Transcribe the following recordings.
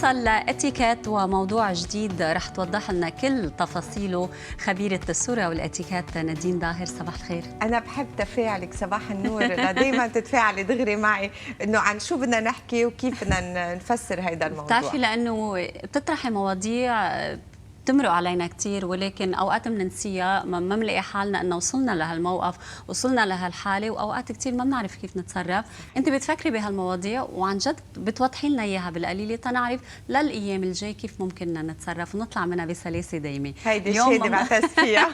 بنوصل لاتيكيت وموضوع جديد رح توضح لنا كل تفاصيله خبيرة الصورة والاتيكيت نادين ظاهر. صباح الخير. أنا بحب تفاعلك صباح النور، دايما تتفاعلي دغري معي إنه عن شو بدنا نحكي وكيف بدنا نفسر هذا الموضوع. بتعرفي لأنه بتطرحي مواضيع بتمرق علينا كثير، ولكن اوقات بننسيها، ما بنلاقي حالنا انه وصلنا لهالموقف، وصلنا لهالحاله، واوقات كثير ما بنعرف كيف نتصرف. انت بتفكري بهالمواضيع وعن جد بتوضحي لنا اياها بالقليله تنعرف للايام الجاي كيف ممكن نتصرف ونطلع منها بسلاسه دايمه. هيدي الشيء اللي بعتز فيها.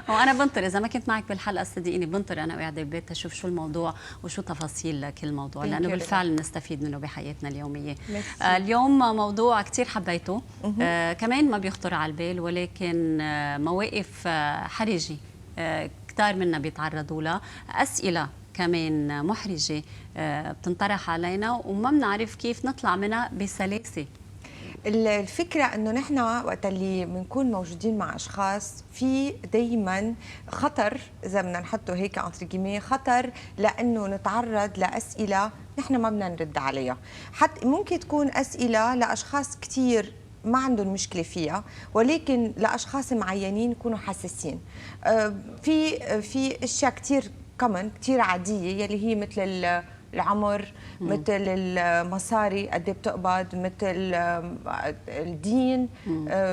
وانا بنطر اذا ما كنت معك بالحلقه صدقيني بنطر انا وقاعده ببيت اشوف شو الموضوع وشو تفاصيل كل موضوع، لانه بالفعل بنستفيد منه بحياتنا اليوميه. اليوم موضوع كثير حبيته، كمان ما بيخطر على البال، ولكن مواقف حرجة كتار منا بيتعرضوا لها، أسئلة كمان محرجة بتنطرح علينا وما بنعرف كيف نطلع منها بسلاسة. الفكرة انه نحن وقت اللي بنكون موجودين مع اشخاص في دايما خطر، اذا بدنا نحطه هيك انتر جيمي، خطر لانه نتعرض لاسئلة نحن ما بدنا نرد عليها. حتى ممكن تكون اسئلة لاشخاص كثير ما عندهم مشكله فيها، ولكن لاشخاص معينين يكونوا حساسين. في اشياء كثير كومن، كثير عاديه، يلي هي مثل العمر، مثل المصاري قد ايه بتقبض، مثل الدين،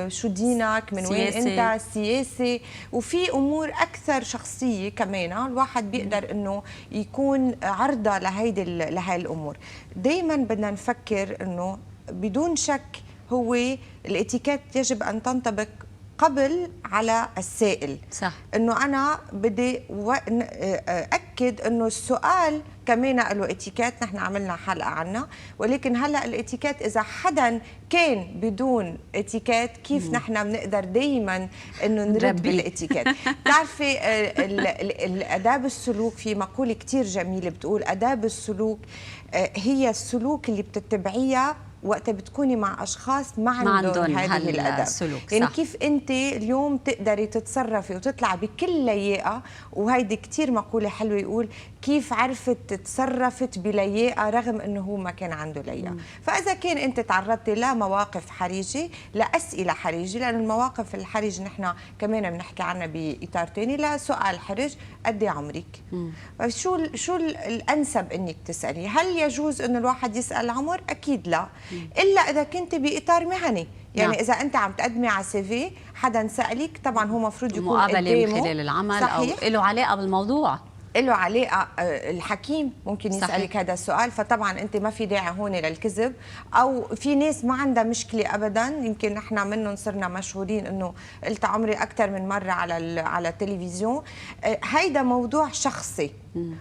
شو دينك، من وين انت، السياسه، وفي امور اكثر شخصيه كمان الواحد بيقدر انه يكون عرضه لهي الامور. دائما بدنا نفكر انه بدون شك هو الاتيكيت يجب ان تنطبق قبل على السائل. صح. انه انا بدي اكد انه السؤال كمان له اتيكيت، نحن عملنا حلقه عنها، ولكن هلا الاتيكيت اذا حدا كان بدون اتيكيت كيف نحن بنقدر دائما انه نرد بالاتيكيت. بتعرفي الاداب السلوك، في مقوله كثير جميله بتقول اداب السلوك هي السلوك اللي بتتبعيها وقت بتكوني مع اشخاص ما عندهم هذه الاداب. يعني كيف انت اليوم تقدري تتصرفي وتطلعي بكل لياقه، وهيدي كثير مقوله حلوه، يقول كيف عرفت تصرفت بلياقه رغم انه هو ما كان عنده لياقه. فاذا كان انت تعرضتي لمواقف حرجه، لاسئله حرجه، لان المواقف الحرجه نحن كمان بنحكي عنها باطار ثاني، لسؤال حرج قد ايه عمرك؟ شو الانسب انك تسالي؟ هل يجوز انه الواحد يسال عمر؟ اكيد لا، الا اذا كنت باطار مهني. يعني اذا انت عم تقدمي على سي في، حدا سالك، طبعا هو مفروض يكون مقابله من خلال العمل. صحيح. او له علاقه بالموضوع، له علاقه، الحكيم ممكن يسالك هذا السؤال، فطبعا انت ما في داعي هون للكذب. او في ناس ما عندها مشكله ابدا، يمكن نحن منهم صرنا مشهورين انه قلت عمري اكثر من مره على التلفزيون. هيدا موضوع شخصي،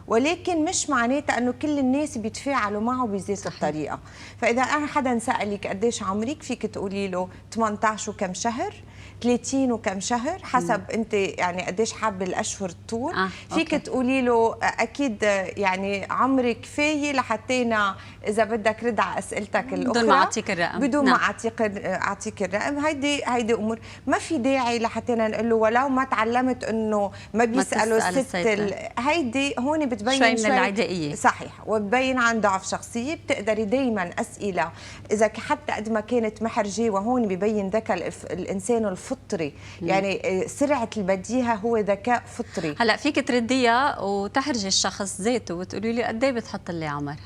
ولكن مش معناتها انه كل الناس بيتفاعلوا معه بذات الطريقه. فاذا انا حدا سالك قديش عمرك، فيك تقولي له 18 وكم شهر، 30 وكم شهر، حسب انت يعني قديش حابه الاشهر الطول. فيك تقولي له اكيد يعني عمرك كفايه لحتىنا اذا بدك رد على اسئلتك الاخرى بدون ما اعطيك الرقم، بدون ما اعطيك الرقم. هيدي امور ما في داعي لحتىنا نقول له ولو ما تعلمت انه ما بيسالوا الست. هيدي هون بتبين شوي من العدائيه. صحيح، وبتبين عن ضعف شخصيه. بتقدري دائما اسئله اذا حتى قد ما كانت محرجه، وهون ببين ذكاء الانسان الفطري. يعني سرعه البديهه هو ذكاء فطري. هلا فيك ترديها وتحرجي الشخص ذاته وتقولي لي قد ايه بتحط لي عمر؟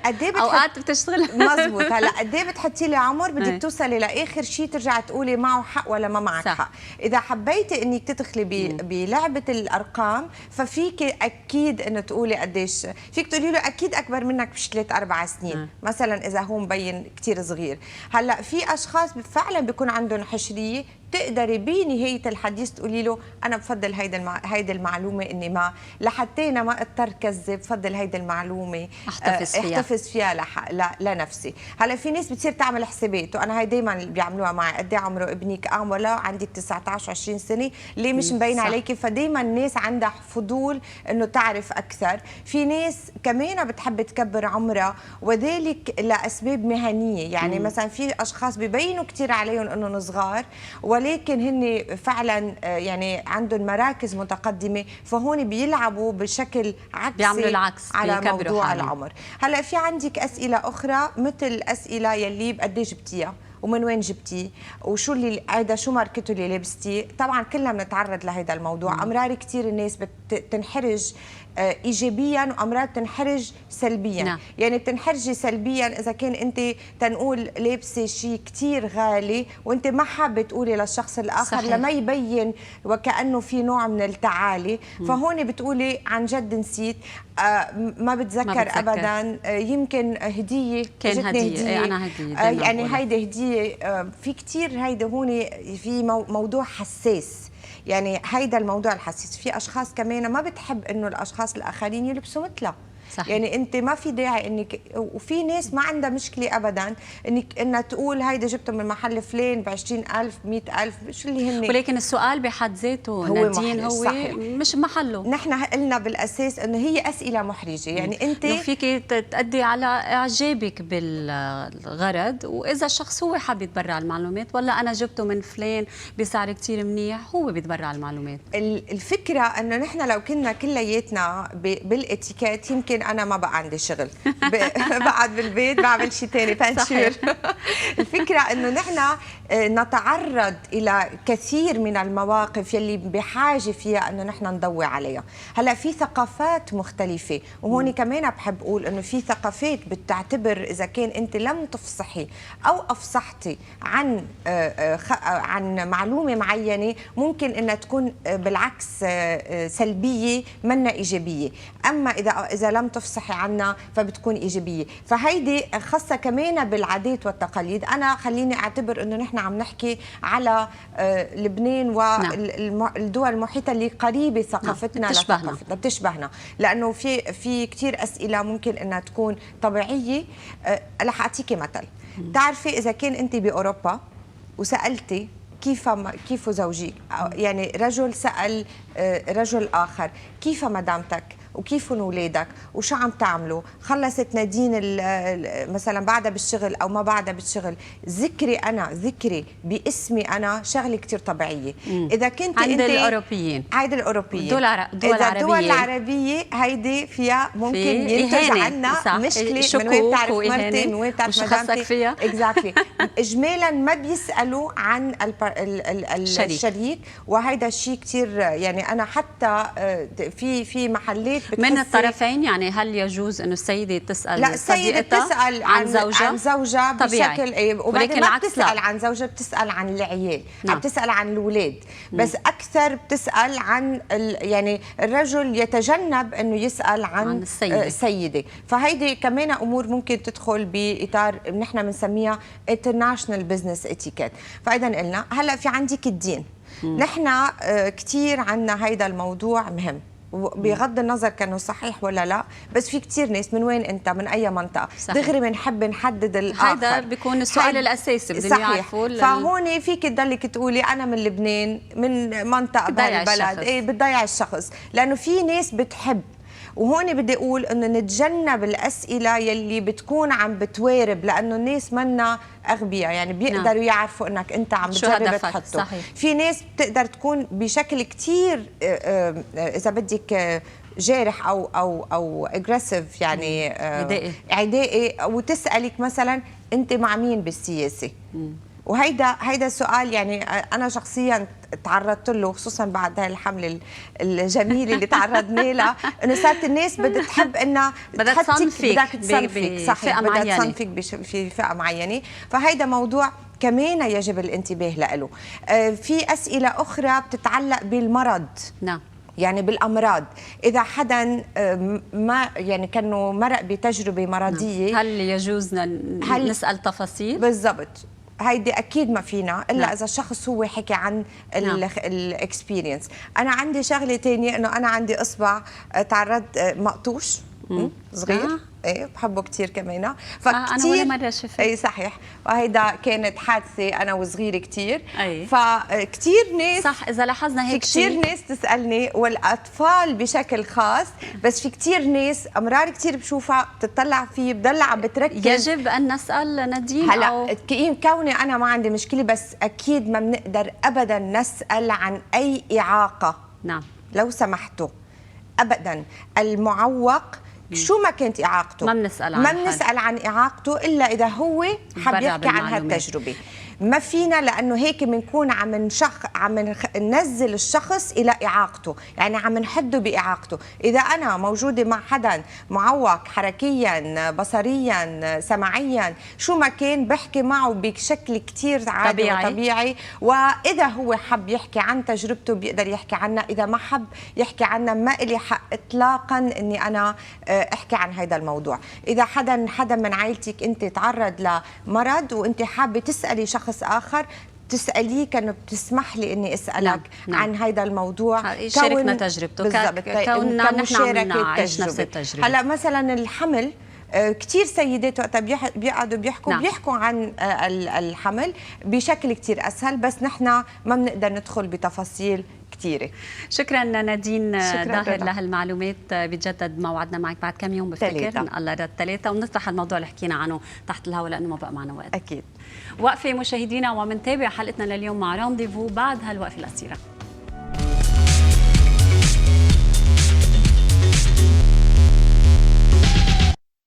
قد ايه اوقات بتشتغل مزبوط. هلا قد ايه بتحطي لي عمر؟ بدك توصلي لاخر شيء ترجعي تقولي معه حق ولا ما معك حق. اذا حبيتي انك تدخلي بلعبه الارقام، ففيك اكيد انه تقولي قديش. فيك تقولي له اكيد اكبر منك بثلاث 4 سنين مثلا، اذا هو مبين كثير صغير. هلا في اشخاص فعلا بيكون عندهم حشريه، تقدري بنهايه الحديث تقولي له انا بفضل هيدي المعلومه اني ما لحتىنا ما اضطر كذب، بفضل هيدي المعلومه احتفظ فيها لنفسي. هلا في ناس بتصير تعمل حسابات، وانا هي دائما بيعملوها معي، قد ايه عمره ابنك؟ ولا عندك 19 20 سنه، ليه مش مبين عليكي؟ فدائما الناس عندها فضول انه تعرف اكثر. في ناس كمان بتحب تكبر عمرها، وذلك لاسباب مهنيه. يعني مثلا في اشخاص ببينوا كثير عليهم انهم صغار، ولكن هن فعلا يعني عندهم مراكز متقدمه، فهون بيلعبوا بشكل عكسي، بيعملوا العكس على موضوع حالهم. العمر. هلا في عندك اسئله اخرى مثل اسئله يلي بقديه جبتيها ومن وين جبتيه وشو اللي هيدا شو ماركته اللي لبستيه. طبعا كلنا بنتعرض لهذا الموضوع. امرار كثير الناس بتنحرج ايجابيا وامراض تنحرج سلبيا. نعم. يعني بتنحرجي سلبيا اذا كان انت تنقول لابسه شيء كثير غالي وانت ما حابه تقولي للشخص الاخر، صحيح. لما يبين وكانه في نوع من التعالي. فهون بتقولي عن جد نسيت، ما بتذكر ابدا، يمكن هديه كان هديه. انا هديه يعني هيدي هديه. في كثير هيدا هون في موضوع حساس، يعني هيدا الموضوع الحساس. في اشخاص كمان ما بتحب انه الاشخاص الاخرين يلبسوا مثلها. صحيح. يعني انت ما في داعي انك، وفي ناس ما عندها مشكله ابدا انها تقول هيدا جبته من محل فلان ب 20,000 100,000 شو اللي هن. ولكن السؤال بحد ذاته نادين هو صحيح. مش محله. نحن قلنا بالاساس انه هي اسئله محرجه، يعني انت فيك تؤدي على اعجابك بالغرض، واذا الشخص هو حاب يتبرع المعلومات، ولا انا جبته من فلان بسعر كثير منيح، هو بيتبرع المعلومات. الفكره انه نحن لو كنا كلياتنا بالاتيكيت يمكن انا ما بقى عندي شغل، بقعد بالبيت بعمل شيء ثاني بنشر. الفكره انه نحن نتعرض الى كثير من المواقف يلي بحاجه فيها انه نحن نضوي عليها. هلا في ثقافات مختلفه، وهون كمان بحب اقول انه في ثقافات بتعتبر اذا كان انت لم تفصحي او افصحتي عن معلومه معينه ممكن انها تكون بالعكس سلبيه منا ايجابيه، اما اذا لم تفصحي عنها فبتكون ايجابيه. فهيدي خاصه كمان بالعادات والتقاليد. انا خليني اعتبر انه نحن عم نحكي على لبنان والدول المحيطه اللي قريبه ثقافتنا لثقافتنا، بتشبهنا، لانه في كثير اسئله ممكن انها تكون طبيعيه. رح اعطيكي مثل. بتعرفي اذا كان انت باوروبا وسالتي كيف زوجي، يعني رجل سال رجل اخر كيف مدامتك وكيفهم اولادك وشو عم تعملوا، خلصت نادين مثلا بعدها بالشغل او ما بعدها بالشغل، ذكري باسمي انا شغله كثير طبيعيه. اذا كنت عند الاوروبيين، عند الاوروبيين دول الدول العربيه هيدي فيها ممكن ينتج عنا مشكله. من وين بتعرف مرتي، من وين بتعرف مدامتي، اكزاكتلي. اجمالا ما بيسالوا عن الشريك، وهيدا الشيء كثير يعني انا حتى في محلات من الطرفين. يعني هل يجوز انه السيده تسال؟ لا، السيده بتسال عن زوجها بشكل وبعدين ما بتسال عن زوجها، بتسال عن العيال. نعم. بتسال عن الاولاد، بس اكثر بتسال عن يعني الرجل يتجنب انه يسال عن السيده. فهيدي كمان امور ممكن تدخل باطار نحن بنسميها انترناشونال بزنس اتيكيت. فاذا قلنا هلا في عندك الدين. نحن كثير عندنا هيدا الموضوع مهم، بغض النظر كانوا صحيح ولا لا، بس في كثير ناس من وين انت، من اي منطقه، دغري بنحب نحدد الاخر. هذا بيكون السؤال الاساسي بدهم يعرفوا. فهون فيك تضلك تقولي انا من لبنان، من منطقه بهالبلد، بتضيع الشخص، لانه في ناس بتحب. وهون بدي اقول انه نتجنب الاسئله يلي بتكون عم بتوارب، لانه الناس منا اغبياء، يعني بيقدروا يعرفوا انك انت عم بتجرب تحطه. في ناس بتقدر تكون بشكل كثير اذا بدك جارح او اجريسيف، يعني عدائي، وتسالك مثلا انت مع مين بالسياسه. وهيدا السؤال يعني انا شخصيا تعرضت له، خصوصا بعد هاي الحمله الجميله اللي تعرضنا لها، انه صارت الناس بدها تحب انها بدها تصنفك، صحيح، بدها تصنفك في فئه معينه. فهيدا موضوع كمان يجب الانتباه له. في اسئله اخرى بتتعلق بالمرض. نعم، يعني بالامراض، اذا حدا ما يعني كانه مرق بتجربه مرضيه، هل يجوز نسال تفاصيل؟ بالضبط. هيدي اكيد ما فينا الا اذا الشخص هو حكي عن الاكسبيرينس. انا عندي شغله ثانيه، انه انا عندي اصبع تعرض مقطوش صغير. ايه بحبه كثير كمان. انا ولا مره شفت. اي صحيح. وهيدا كانت حادثه انا وصغيره كثير. أي. فكثير ناس صح اذا لاحظنا هيك كثير ناس تسالني، والاطفال بشكل خاص، بس في كثير ناس امرار كثير بشوفها بتطلع فيه بضلها عم بتركز. يجب ان نسال نادين. هلا كوني انا ما عندي مشكله، بس اكيد ما بنقدر ابدا نسال عن اي اعاقه. نعم لو سمحتوا ابدا. المعوق شو ما كانت اعاقته ما بنسال عن اعاقته الا اذا هو حب يحكي عن هالتجربه. ما فينا، لانه هيك بنكون عم ننزل الشخص الى اعاقته، يعني عم نحده باعاقته. اذا انا موجوده مع حدا معوق حركيا، بصريا، سمعيا، شو ما كان، بحكي معه بشكل كثير عادي وطبيعي. واذا هو حب يحكي عن تجربته بيقدر يحكي عنها، اذا ما حب يحكي عنها ما إلي حق اطلاقا اني انا احكي عن هذا الموضوع. اذا حدا من عائلتك انت تعرض لمرض وانت حابه تسالي شخص اخر، تساليه كانه بتسمح لي اني اسالك عن هذا الموضوع. شاركنا تجربته كوننا نحن عم نعيش نفس التجربه. هلا مثلا الحمل، كثير سيدات وقتها بيقعدوا بيحكوا عن الحمل بشكل كثير اسهل، بس نحن ما بنقدر ندخل بتفاصيل كثيره. شكرا نادين ظاهر لهالمعلومات. بيتجدد موعدنا معك بعد كم يوم بفتكر ان الله رد 3، ونطرح الموضوع اللي حكينا عنه تحت الهواء لانه ما بقى معنا وقت. اكيد. وقفه مشاهدينا، ومنتابع حلقتنا لليوم مع رانديفو بعد هالوقفه القصيره.